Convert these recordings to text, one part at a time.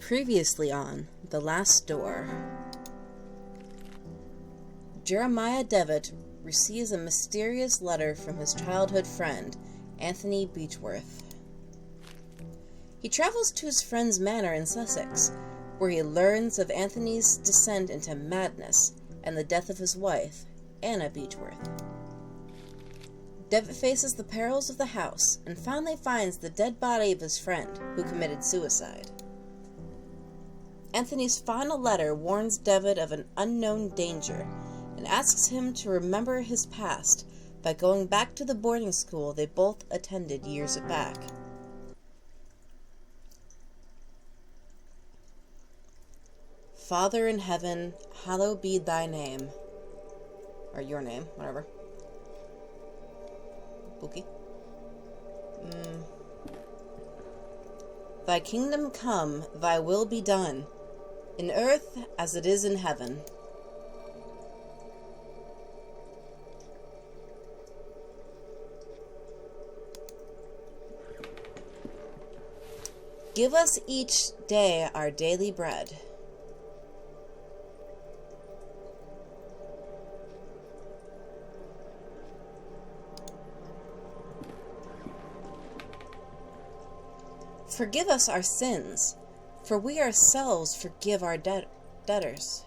Previously on The Last Door. Jeremiah Devitt receives a mysterious letter from his childhood friend, Anthony Beechworth. He travels to his friend's manor in Sussex, where he learns of Anthony's descent into madness and the death of his wife, Anna Beechworth. Devitt faces the perils of the house and finally finds the dead body of his friend, who committed suicide. Anthony's final letter warns Devitt of an unknown danger and asks him to remember his past by going back to the boarding school they both attended years back. Father in heaven, hallowed be thy name. Or your name, whatever. Bookie. Thy kingdom come, thy will be done, in earth as it is in heaven. Give us each day our daily bread. Forgive us our sins, for we ourselves forgive our debtors.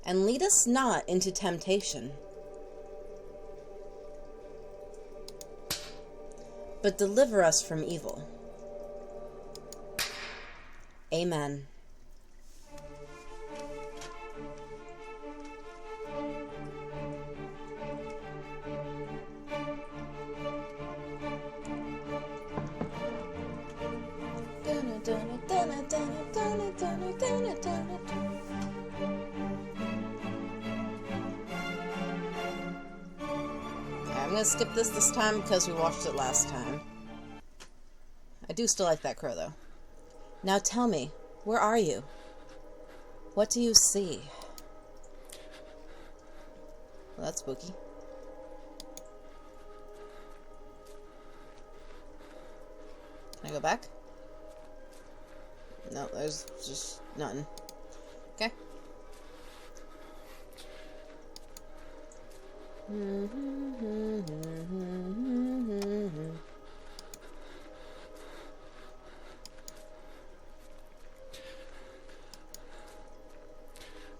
And lead us not into temptation, but deliver us from evil. Amen. I'm going to skip this time because we watched it last time. I do still like that crow, though. Now tell me, where are you? What do you see? Well, that's spooky. Can I go back? No, there's just nothing. Okay.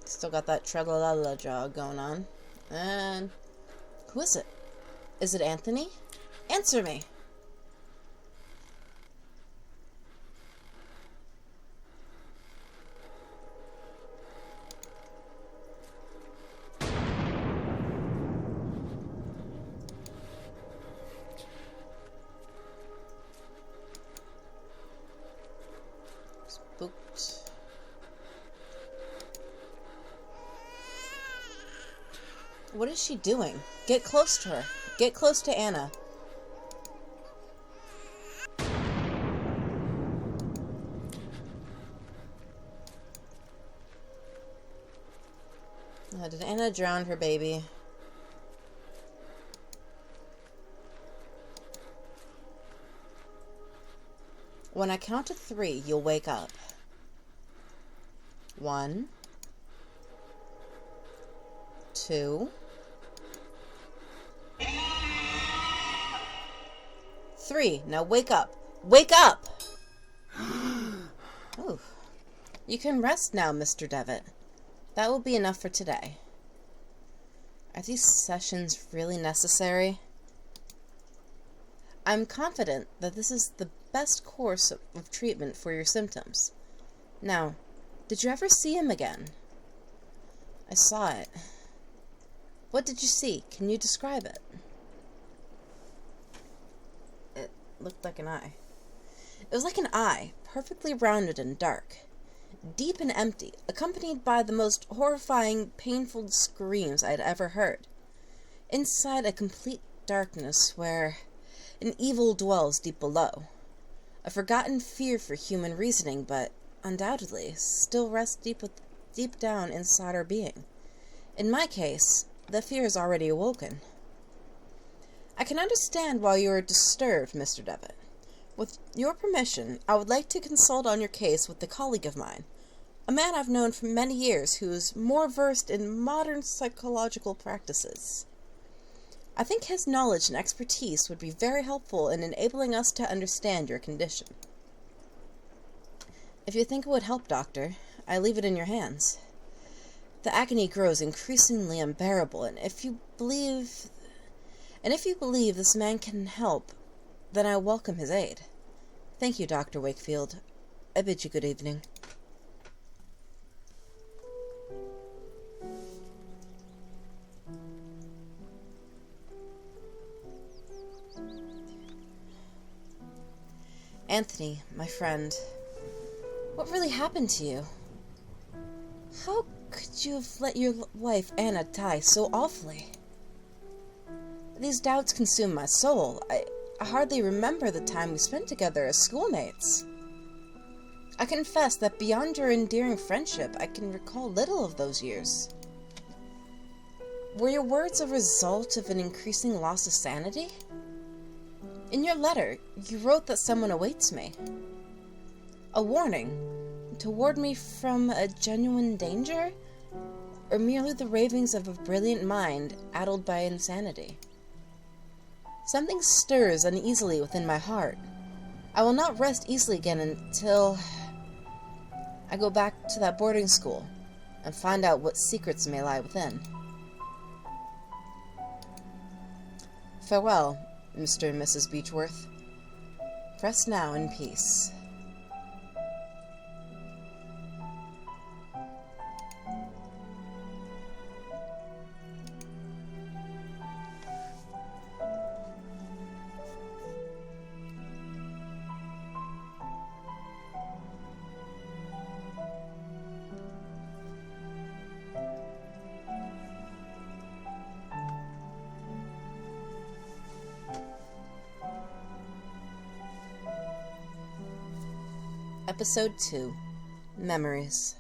Still got that tra-la-la-la jaw going on. And who is it? Is it Anthony? Answer me! Spooked. What is she doing? Get close to her. Get close to Anna. Did Anna drown her baby? When I count to 3, you'll wake up. 1, 2, 3. Now wake up. Wake up! Oh. You can rest now, Mr. Devitt. That will be enough for today. Are these sessions really necessary? I'm confident that this is the best course of treatment for your symptoms. Now, did you ever see him again? I saw it. What did you see? Can you describe it? It looked like an eye. It was like an eye, perfectly rounded and dark, deep and empty, accompanied by the most horrifying, painful screams I had ever heard. Inside a complete darkness where an evil dwells deep below. A forgotten fear for human reasoning, but undoubtedly still rests deep down inside our being. In my case, the fear is already awoken. I can understand why you are disturbed, Mr. Devitt. With your permission, I would like to consult on your case with a colleague of mine, a man I've known for many years who is more versed in modern psychological practices. I think his knowledge and expertise would be very helpful in enabling us to understand your condition. If you think it would help, Doctor, I leave it in your hands. The agony grows increasingly unbearable, and if you believe this man can help, then I welcome his aid. Thank you, Dr. Wakefield. I bid you good evening. Anthony, my friend, what really happened to you? How could you have let your wife, Anna, die so awfully? These doubts consume my soul. I hardly remember the time we spent together as schoolmates. I confess that beyond your endearing friendship, I can recall little of those years. Were your words a result of an increasing loss of sanity? In your letter, you wrote that someone awaits me. A warning to ward me from a genuine danger, or merely the ravings of a brilliant mind addled by insanity? Something stirs uneasily within my heart. I will not rest easily again until I go back to that boarding school and find out what secrets may lie within. Farewell, Mr. and Mrs. Beechworth. Rest now in peace. Episode 2. Memories.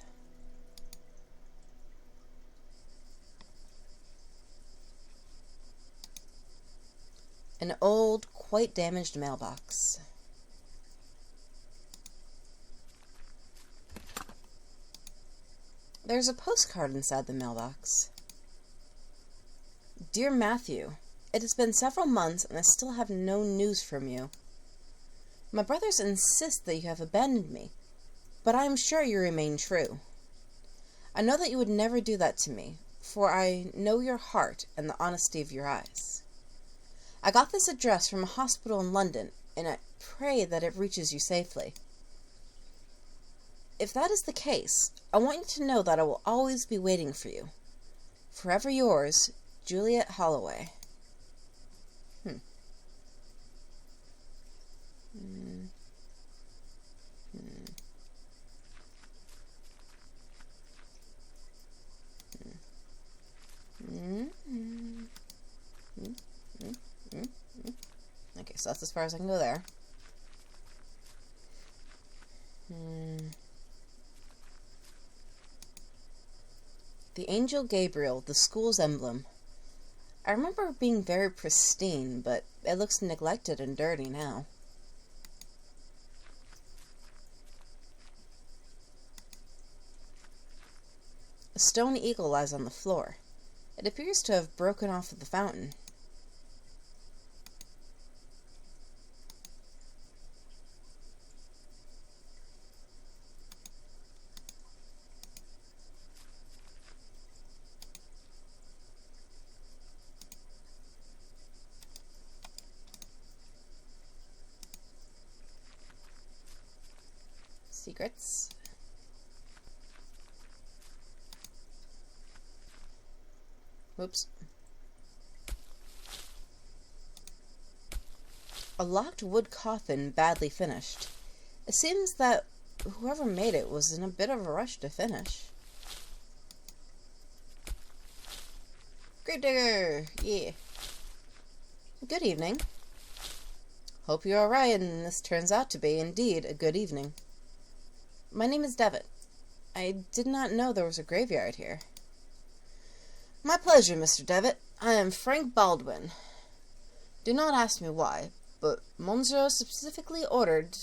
An old, quite damaged mailbox. There's a postcard inside the mailbox. Dear Matthew, it has been several months and I still have no news from you. My brothers insist that you have abandoned me, but I am sure you remain true. I know that you would never do that to me, for I know your heart and the honesty of your eyes. I got this address from a hospital in London, and I pray that it reaches you safely. If that is the case, I want you to know that I will always be waiting for you. Forever yours, Juliet Holloway. Okay, so that's as far as I can go there. The Angel Gabriel, the school's emblem. I remember it being very pristine, but it looks neglected and dirty now. A stone eagle lies on the floor. It appears to have broken off of the fountain. Secrets. Whoops. A locked wood coffin, badly finished. It seems that whoever made it was in a bit of a rush to finish. Gravedigger! Yeah. Good evening. Hope you're alright, and this turns out to be, indeed, a good evening. My name is Devitt. I did not know there was a graveyard here. My pleasure, Mr. Devitt. I am Frank Baldwin. Do not ask me why, but Monsieur specifically ordered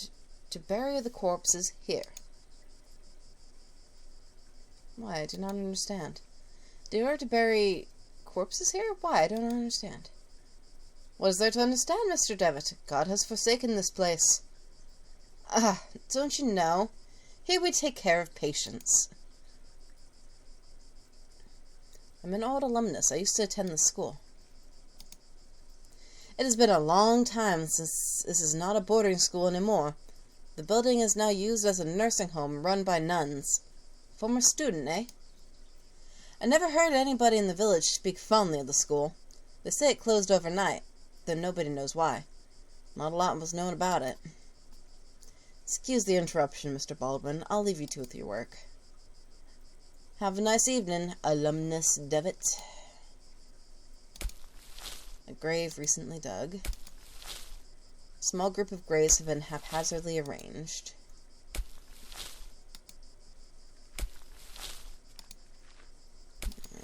to bury the corpses here. Why? I do not understand. Did he order to bury corpses here? Why? I don't understand. What is there to understand, Mr. Devitt? God has forsaken this place. Ah, don't you know? Here we take care of patients. I'm an old alumnus. I used to attend the school. It has been a long time since this is not a boarding school anymore. The building is now used as a nursing home run by nuns. Former student, eh? I never heard anybody in the village speak fondly of the school. They say it closed overnight, though nobody knows why. Not a lot was known about it. Excuse the interruption, Mr. Baldwin. I'll leave you to with your work. Have a nice evening, alumnus Devitt. A grave recently dug. A small group of graves have been haphazardly arranged.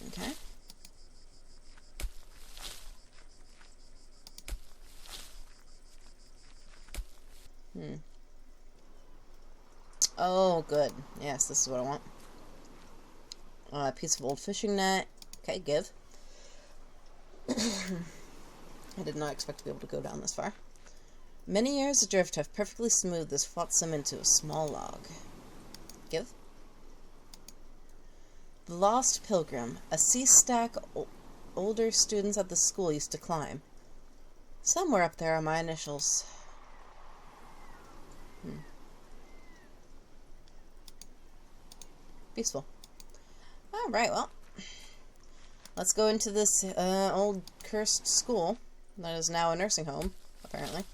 Okay. Oh, good. Yes, this is what I want. A piece of old fishing net. Okay, give. I did not expect to be able to go down this far. Many years adrift have perfectly smoothed this flotsam into a small log. Give. The Lost Pilgrim, a sea stack older students at the school used to climb. Somewhere up there are my initials. Peaceful. Alright, well. Let's go into this old cursed school that is now a nursing home, apparently.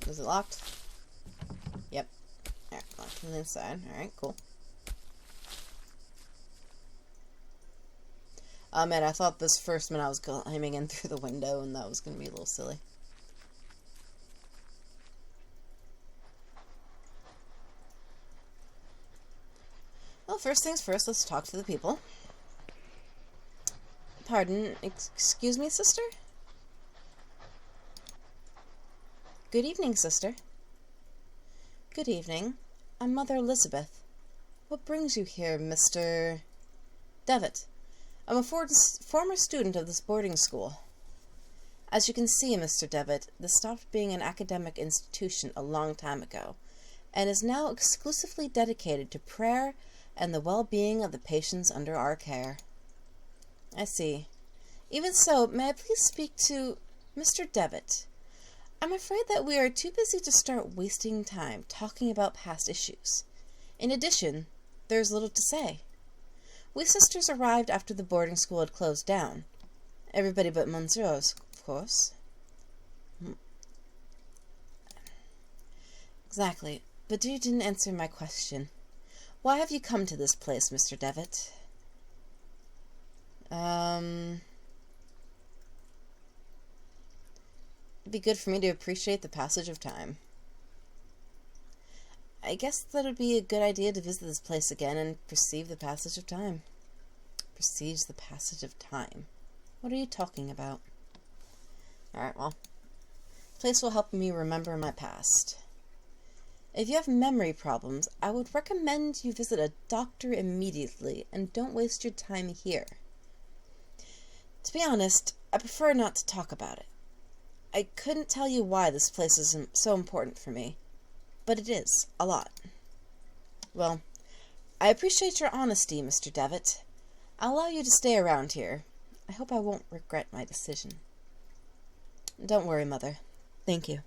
Is it locked? Yep. Alright, locked from the inside. Alright, cool. Oh man, I thought this first meant I was climbing in through the window, and that was going to be a little silly. Well, first things first, let's talk to the people. Pardon, excuse me, sister? Good evening, sister. Good evening. I'm Mother Elizabeth. What brings you here, Mr. Devitt? I'm a former student of this boarding school. As you can see, Mr. Devitt, this stopped being an academic institution a long time ago, and is now exclusively dedicated to prayer and the well-being of the patients under our care. I see. Even so, may I please speak to Mr. Devitt? I'm afraid that we are too busy to start wasting time talking about past issues. In addition, there's little to say. We sisters arrived after the boarding school had closed down. Everybody but Monsieur, of course. Exactly, but you didn't answer my question. Why have you come to this place, Mr. Devitt? It'd be good for me to appreciate the passage of time. I guess that would be a good idea to visit this place again and perceive the passage of time. Perceives the passage of time. What are you talking about? Alright, well. This place will help me remember my past. If you have memory problems, I would recommend you visit a doctor immediately and don't waste your time here. To be honest, I prefer not to talk about it. I couldn't tell you why this place is so important for me, but it is, a lot. Well, I appreciate your honesty, Mr. Devitt. I'll allow you to stay around here. I hope I won't regret my decision. Don't worry, Mother. Thank you.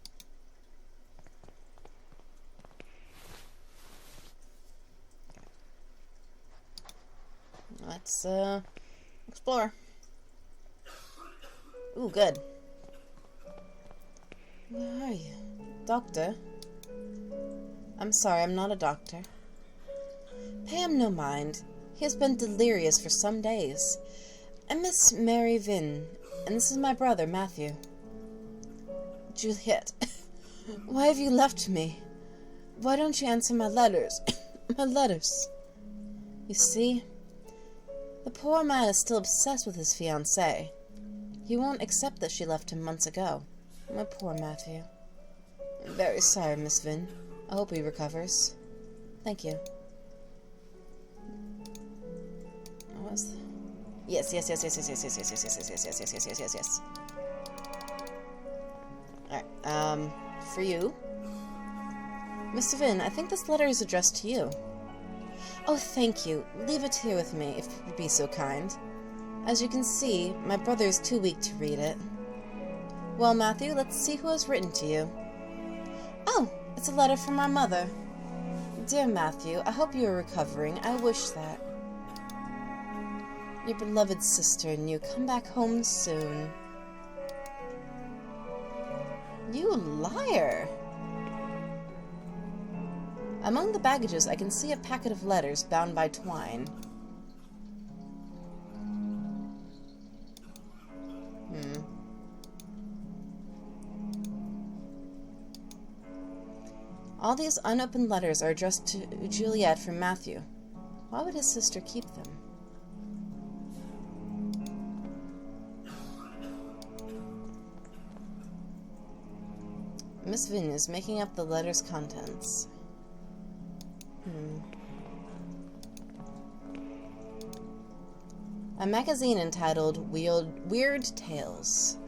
Let's, explore. Ooh, good. Where are you? Doctor? I'm sorry, I'm not a doctor. Pay him no mind. He has been delirious for some days. I'm Miss Mary Vinn, and this is my brother, Matthew. Juliet, why have you left me? Why don't you answer my letters? My letters. You see, the poor man is still obsessed with his fiancée. He won't accept that she left him months ago. My poor Matthew. I'm very sorry, Miss Vin. I hope he recovers. Thank you. What was that? Yes. Alright, for you. Mr. Vin, I think this letter is addressed to you. Oh, thank you. Leave it here with me, if you'd be so kind. As you can see, my brother is too weak to read it. Well, Matthew, let's see who has written to you. Oh, it's a letter from our mother. Dear Matthew, I hope you are recovering. I wish that. Your beloved sister and you come back home soon. You liar! Among the baggages, I can see a packet of letters bound by twine. All these unopened letters are addressed to Juliet from Matthew. Why would his sister keep them? Miss Vin is making up the letter's contents. A magazine entitled Weird Tales.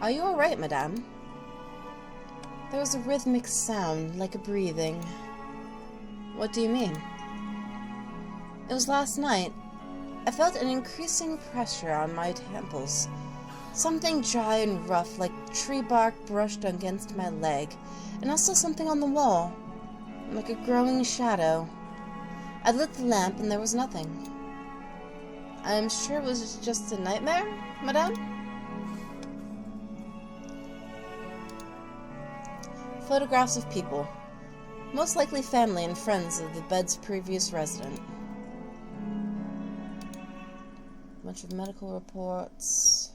Are you all right, madame? There was a rhythmic sound, like a breathing. What do you mean? It was last night. I felt an increasing pressure on my temples. Something dry and rough, like tree bark, brushed against my leg, and also something on the wall, like a growing shadow. I lit the lamp, and there was nothing. I am sure it was just a nightmare, madame? Photographs of people, most likely family and friends of the bed's previous resident. A bunch of medical reports.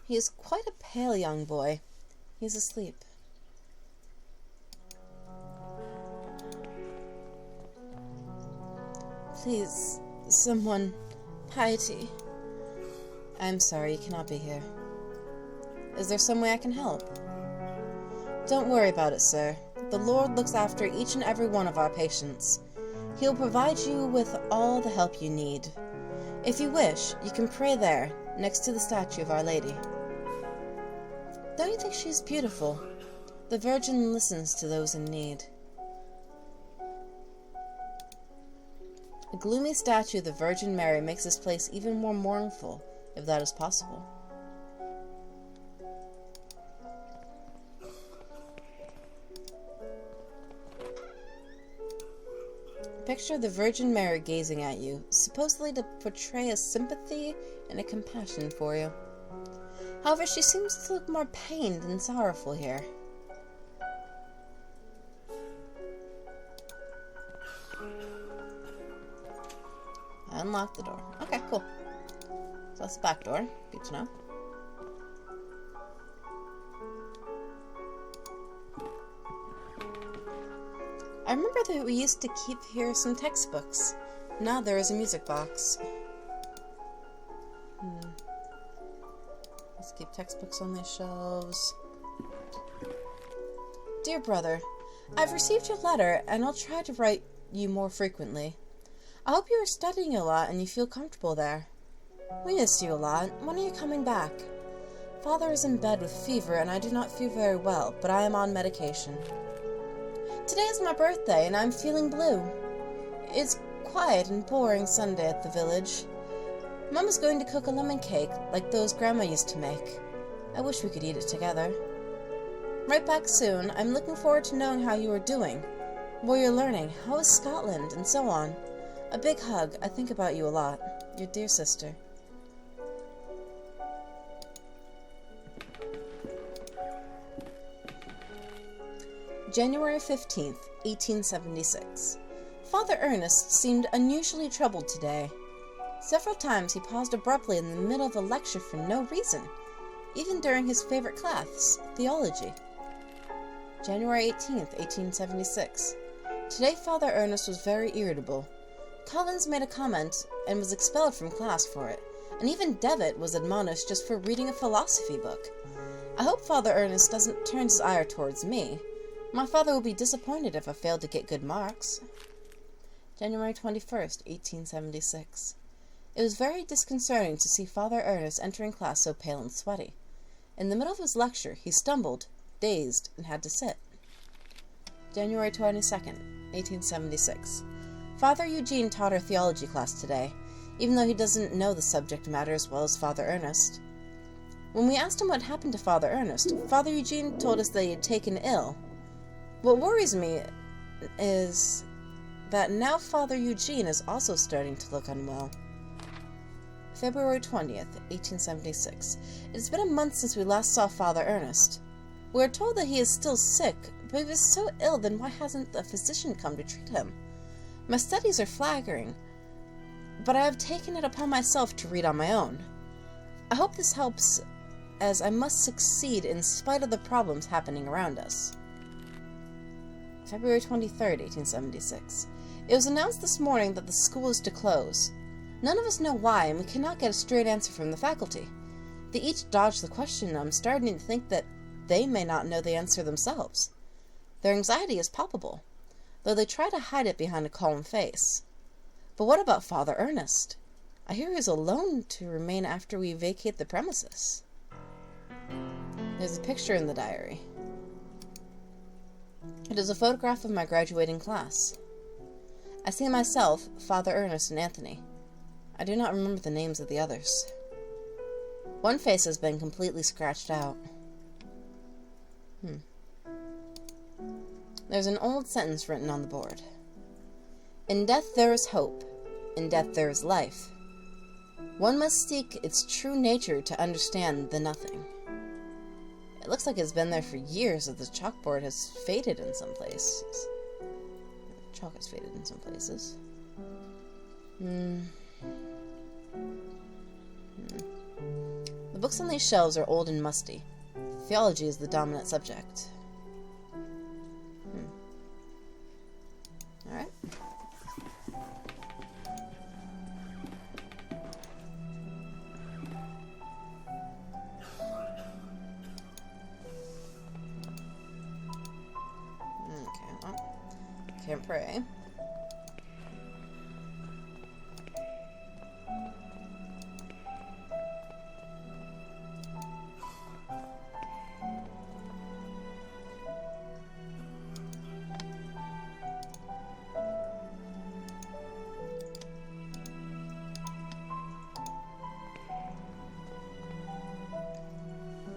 He is quite a pale young boy. He's asleep. Please, someone... Piety. I'm sorry, you cannot be here. Is there some way I can help? Don't worry about it, sir. The Lord looks after each and every one of our patients. He'll provide you with all the help you need. If you wish, you can pray there, next to the statue of Our Lady. Don't you think she's beautiful? The Virgin listens to those in need. A gloomy statue of the Virgin Mary makes this place even more mournful, if that is possible. Picture the Virgin Mary gazing at you, supposedly to portray a sympathy and a compassion for you. However, she seems to look more pained and sorrowful here. Unlock the door. Okay, cool. So that's the back door. Good to know. I remember that we used to keep here some textbooks. Now there is a music box. Let's keep textbooks on these shelves. Dear brother, I've received your letter and I'll try to write you more frequently. I hope you are studying a lot and you feel comfortable there. We miss you a lot. When are you coming back? Father is in bed with fever and I do not feel very well, but I am on medication. Today is my birthday and I'm feeling blue. It's quiet and boring Sunday at the village. Mom is going to cook a lemon cake like those Grandma used to make. I wish we could eat it together. Right back soon. I'm looking forward to knowing how you are doing, what you're learning, how is Scotland, and so on. A big hug. I think about you a lot. Your dear sister. January 15th, 1876. Father Ernest seemed unusually troubled today. Several times he paused abruptly in the middle of a lecture for no reason, even during his favorite class, theology. January 18th, 1876. Today Father Ernest was very irritable. Collins made a comment and was expelled from class for it, and even Devitt was admonished just for reading a philosophy book. I hope Father Ernest doesn't turn his ire towards me. My father will be disappointed if I fail to get good marks. January 21st, 1876. It was very disconcerting to see Father Ernest entering class so pale and sweaty. In the middle of his lecture, he stumbled, dazed, and had to sit. January 22nd, 1876. Father Eugene taught our theology class today, even though he doesn't know the subject matter as well as Father Ernest. When we asked him what happened to Father Ernest, Father Eugene told us that he had taken ill. What worries me is that now Father Eugene is also starting to look unwell. February 20th, 1876. It has been a month since we last saw Father Ernest. We are told that he is still sick, but if he is so ill, then why hasn't a physician come to treat him? My studies are flagging, but I have taken it upon myself to read on my own. I hope this helps, as I must succeed in spite of the problems happening around us. February 23rd, 1876. It was announced this morning that the school is to close. None of us know why, and we cannot get a straight answer from the faculty. They each dodge the question, and I'm starting to think that they may not know the answer themselves. Their anxiety is palpable, though they try to hide it behind a calm face. But what about Father Ernest? I hear he is alone to remain after we vacate the premises. There's a picture in the diary. It is a photograph of my graduating class. I see myself, Father Ernest, and Anthony. I do not remember the names of the others. One face has been completely scratched out. There's an old sentence written on the board. In death there is hope. In death there is life. One must seek its true nature to understand the nothing. It looks like it's been there for years, as the chalkboard has faded in some places. Chalk has faded in some places. The books on these shelves are old and musty. Theology is the dominant subject. Alright. Okay, well, can't pray.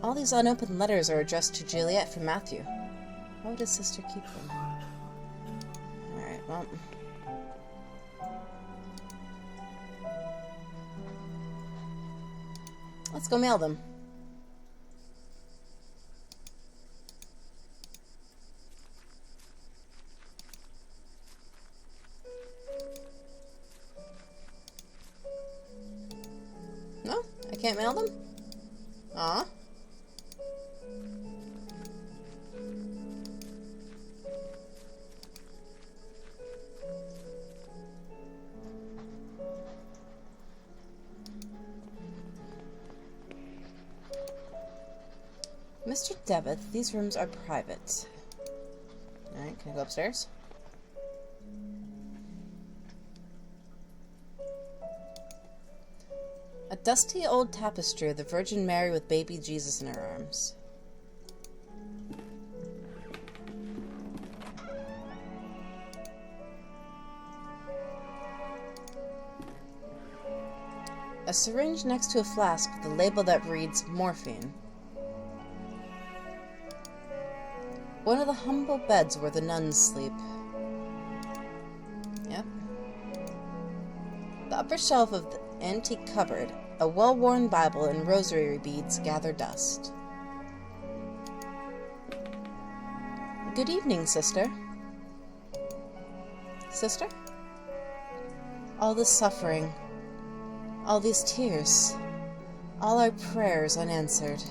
All these unopened letters are addressed to Juliet from Matthew. Why would his sister keep them? Alright, well. Let's go mail them. No? I can't mail them? Aw. Mr. Devitt, these rooms are private. Alright, can I go upstairs? A dusty old tapestry of the Virgin Mary with baby Jesus in her arms. A syringe next to a flask with a label that reads morphine. One of the humble beds where the nuns sleep. Yep. The upper shelf of the antique cupboard, a well-worn Bible and rosary beads gather dust. Good evening, sister. Sister? All this suffering, all these tears, all our prayers unanswered.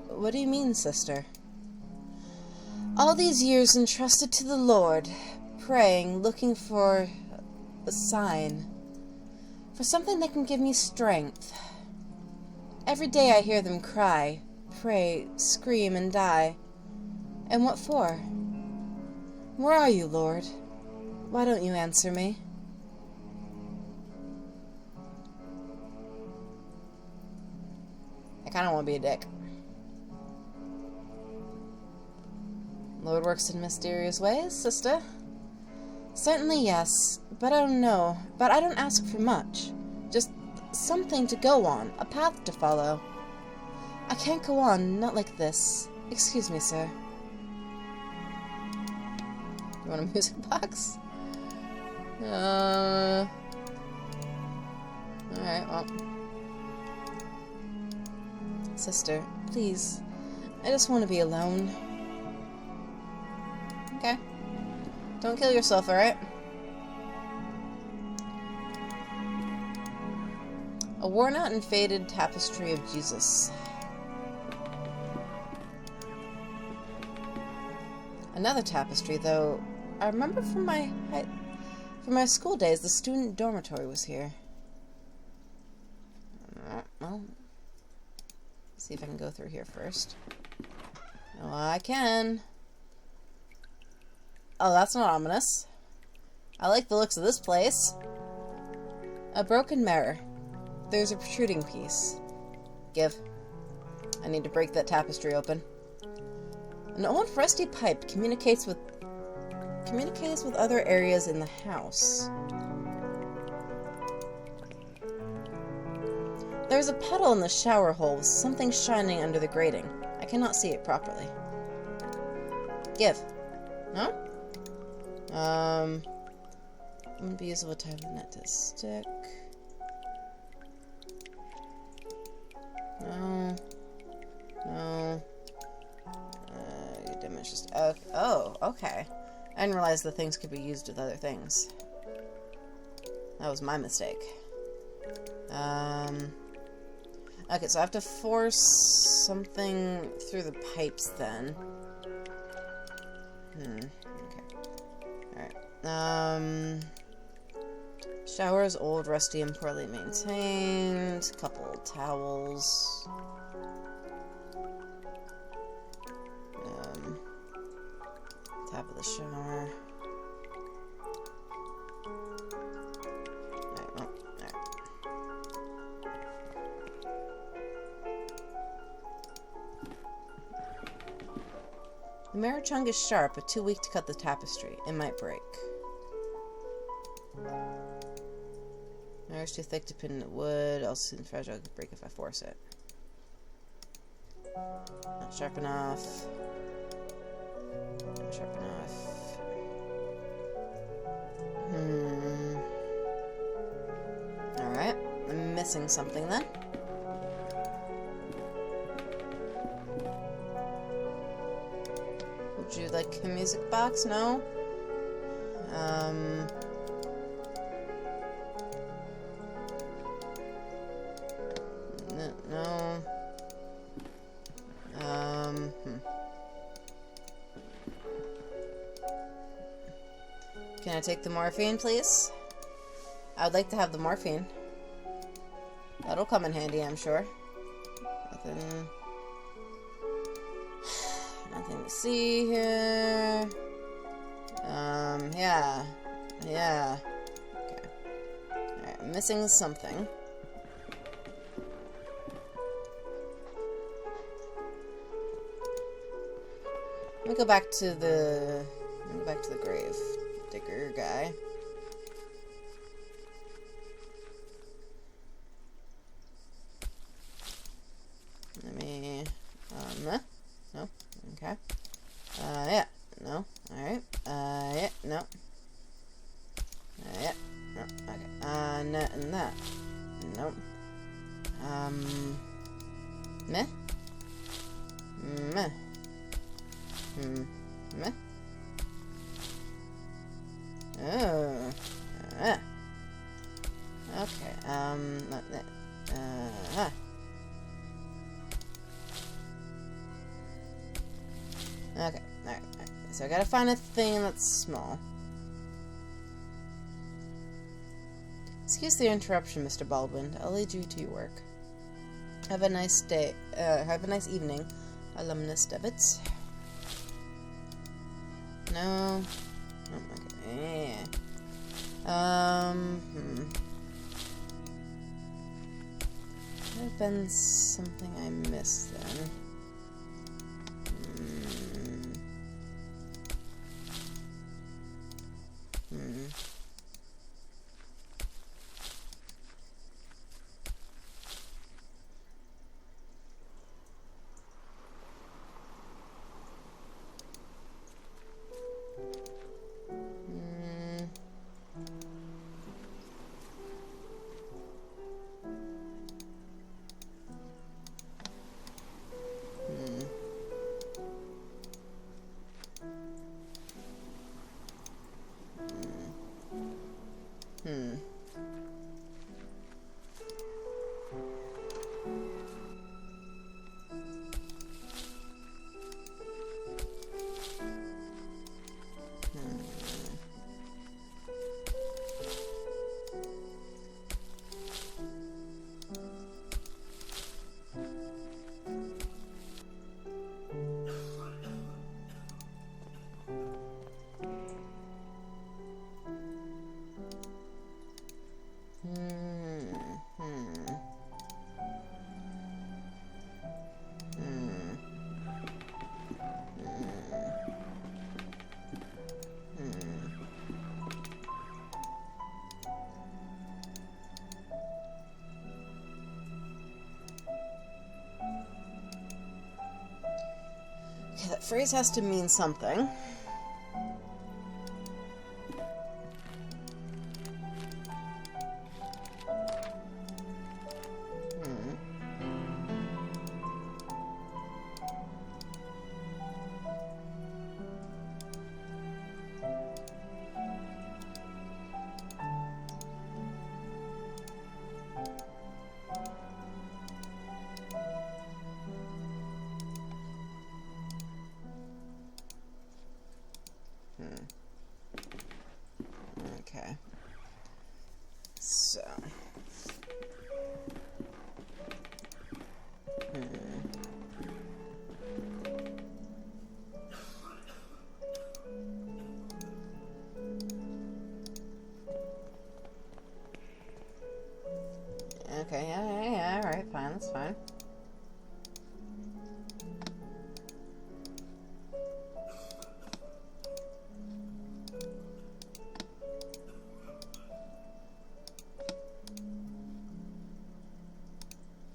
What do you mean, sister? All these years entrusted to the Lord, praying, looking for a sign, for something that can give me strength. Every day I hear them cry, pray, scream, and die. And what for? Where are you, Lord? Why don't you answer me? I kind of want to be a dick. Lord works in mysterious ways, sister. Certainly yes, but I don't know. But I don't ask for much. Just something to go on, a path to follow. I can't go on, not like this. Excuse me, sir. You want a music box? Alright, well. Sister, please. I just want to be alone. Okay. Don't kill yourself, alright? A worn-out and faded tapestry of Jesus. Another tapestry, though. I remember from my school days, the student dormitory was here. Well, see if I can go through here first. Oh, I can. Oh, that's not ominous. I like the looks of this place. A broken mirror. There's a protruding piece. Give. I need to break that tapestry open. An old rusty pipe communicates with other areas in the house. There's a puddle in the shower hole with something shining under the grating. I cannot see it properly. Give. No? Wouldn't be useful type of net to stick. No. No. Damage just. Oh, okay. I didn't realize the things could be used with other things. That was my mistake. Okay, so I have to force something through the pipes then. Okay. Alright. Shower is old, rusty, and poorly maintained. Couple towels. Tap of the shower. Alright, well, alright. The mirror chunk is sharp, but too weak to cut the tapestry. It might break. Mirror's too thick to pin in the wood, else it's fragile, it could break if I force it. Not sharp enough. Not sharp enough. Alright, I'm missing something then. Would you like a music box? No? No. Can I take the morphine, please? I would like to have the morphine. That'll come in handy, I'm sure. Nothing to see here. Yeah. Okay. Alright, I'm missing something. Let me go back to the grave digger guy. Let me no. Okay. Yeah. No. Alright. Yeah. No. Yeah. No. Okay. No, and that. Nope. Meh. Meh. Meh. Oh. Okay, alright. So I gotta find a thing that's small. Excuse the interruption, Mr. Baldwin. I'll lead you to your work. Have a nice day. Have a nice evening, alumnus debits. No. Oh, okay. Could have been something I missed then. Okay, that phrase has to mean something. Okay. So. Okay, yeah, alright, fine, that's fine.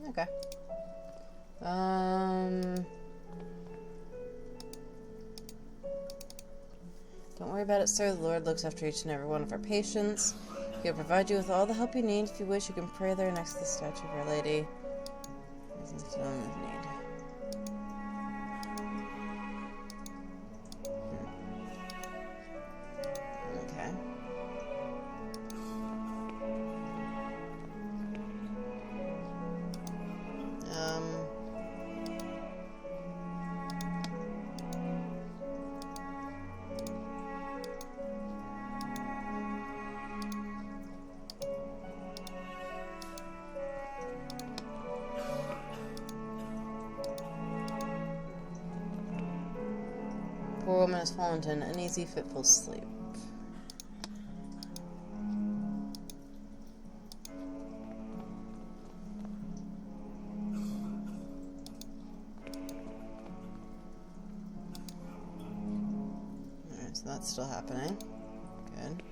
Okay. Don't worry about it, sir. The Lord looks after each and every one of our patients. He'll provide you with all the help you need. If you wish, you can pray there next to the statue of Our Lady. Okay. Poor woman has fallen into an uneasy, fitful sleep. Alright, so that's still happening. Good.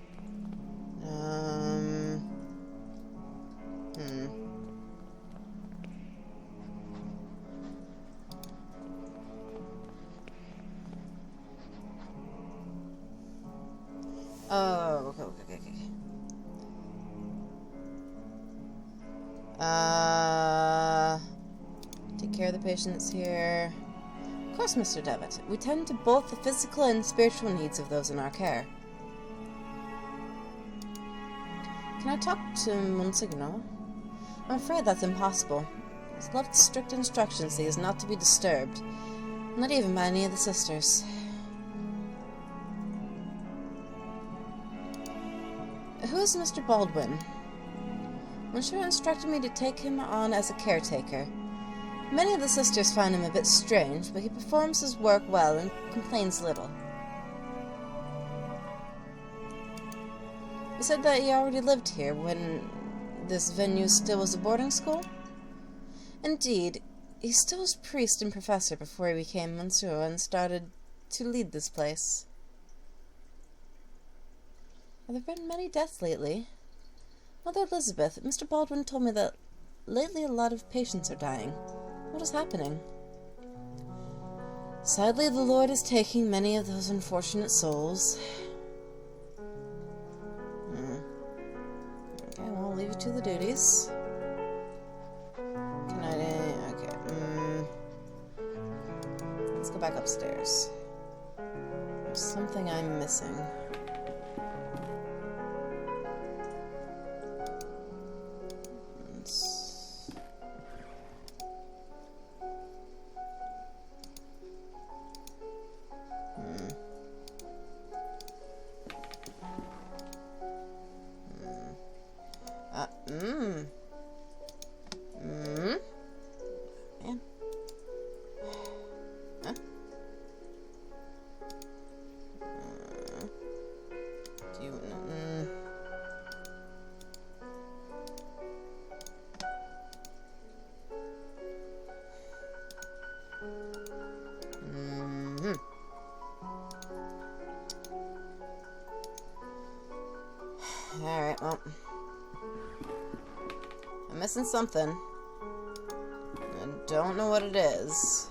Oh, okay. Take care of the patients here. Of course, Mr. Devitt. We tend to both the physical and spiritual needs of those in our care. Come Can I talk to Monsignor? I'm afraid that's impossible. He's left strict instructions that he is not to be disturbed, not even by any of the sisters. Who is Mr. Baldwin? Monsieur instructed me to take him on as a caretaker. Many of the sisters find him a bit strange, but he performs his work well and complains little. You said that he already lived here when this venue still was a boarding school? Indeed, he still was priest and professor before he became monsieur and started to lead this place. Have there been many deaths lately? Mother Elizabeth, Mr. Baldwin told me that lately a lot of patients are dying. What is happening? Sadly, the Lord is taking many of those unfortunate souls. Okay, well, I'll leave you to the duties. Can I... okay. Let's go back upstairs. There's something I'm missing. Man. Huh? Do you... Alright, well... I'm missing something. I don't know what it is.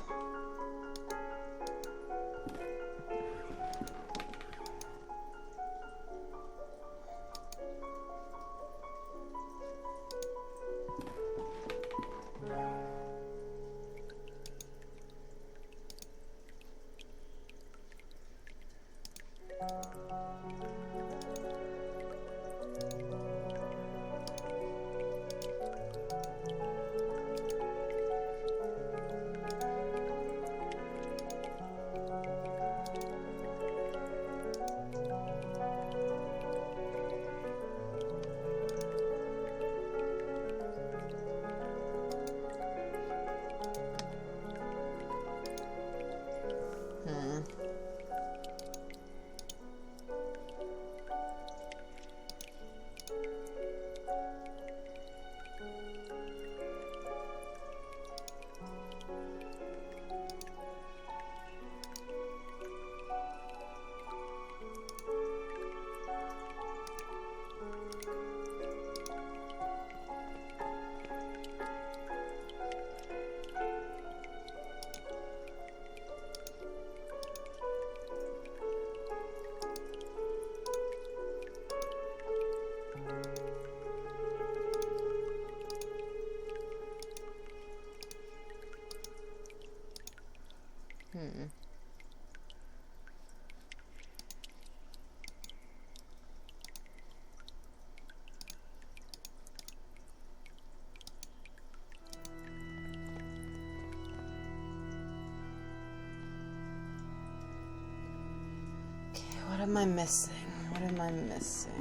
What am I missing? What am I missing?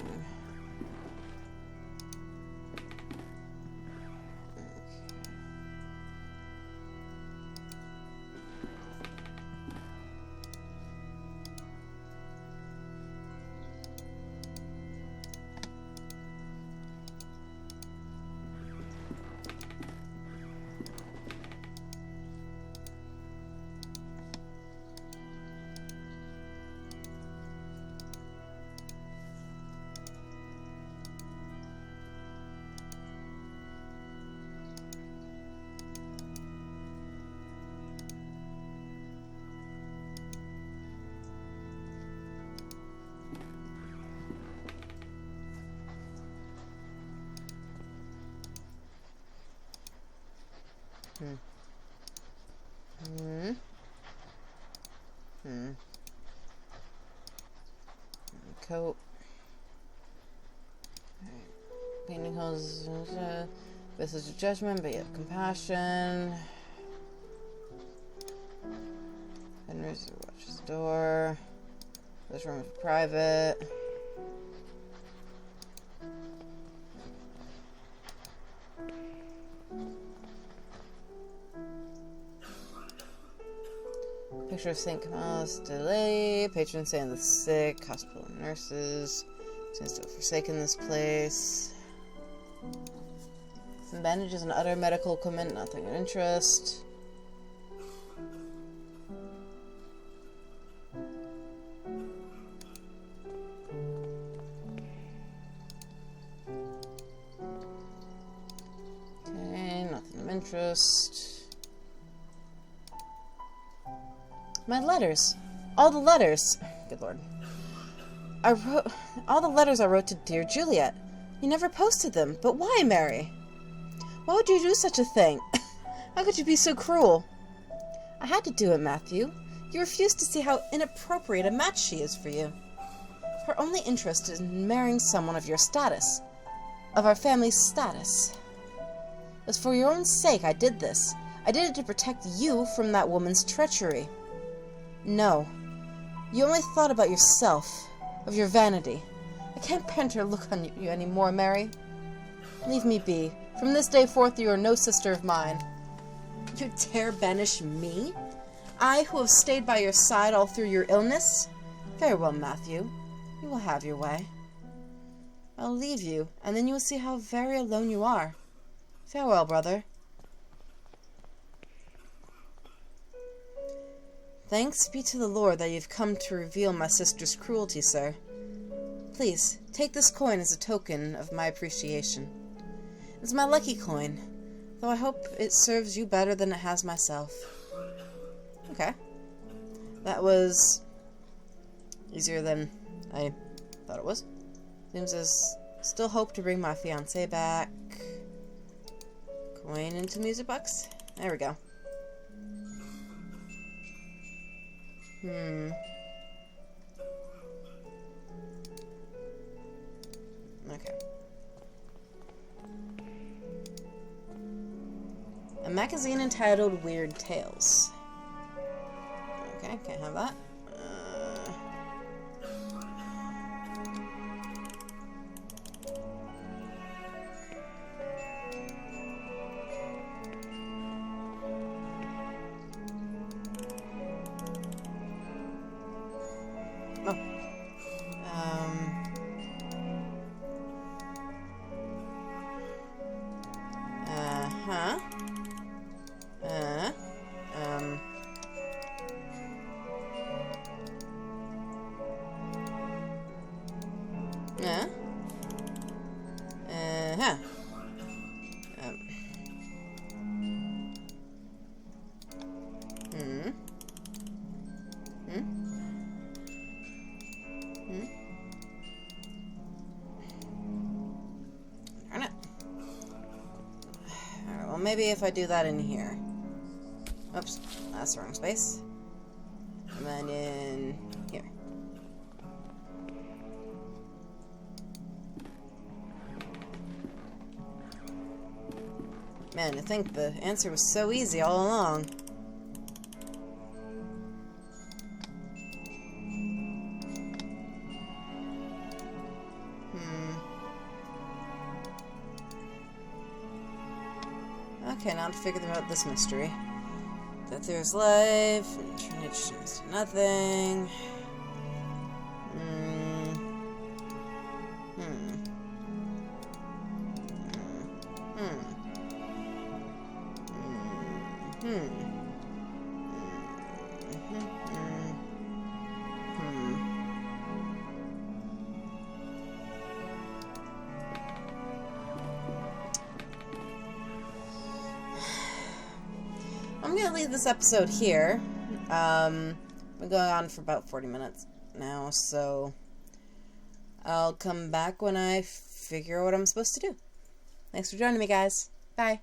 Coat. Right. Painting calls this is your judgment, but you have compassion. Henry's watches the door. This room is private. Picture of St. Camalas delay. Patron saint of the sick. Hospital and nurses. Seems to have forsaken this place. Some bandages and other medical equipment. Nothing of interest. Okay, nothing of interest. My letters. All the letters. Good lord. I wrote all the letters I wrote to dear Juliet. You never posted them. But why, Mary? Why would you do such a thing? How could you be so cruel? I had to do it, Matthew. You refused to see how inappropriate a match she is for you. Her only interest is in marrying someone of your status. Of our family's status. It was for your own sake I did this. I did it to protect you from that woman's treachery. No. You only thought about yourself, of your vanity. I can't bear to look on you anymore, Mary. Leave me be. From this day forth you are no sister of mine. You dare banish me? I, who have stayed by your side all through your illness? Very well, Matthew. You will have your way. I'll leave you, and then you will see how very alone you are. Farewell, brother. Thanks be to the Lord that you've come to reveal my sister's cruelty, sir. Please, take this coin as a token of my appreciation. It's my lucky coin, though I hope it serves you better than it has myself. Okay. That was easier than I thought it was. Seems there's still hope to bring my fiancé back. Coin into music box. There we go. Okay. A magazine entitled Weird Tales. Okay, can't have that. Maybe if I do that in here. Oops, that's the wrong space. And then in here. Man, I think the answer was so easy all along. Okay, now to figure out this mystery. That there's life, and Trinity is nothing. I'm going to leave this episode here. Been going on for about 40 minutes now, so I'll come back when I figure out what I'm supposed to do. Thanks for joining me, guys. Bye.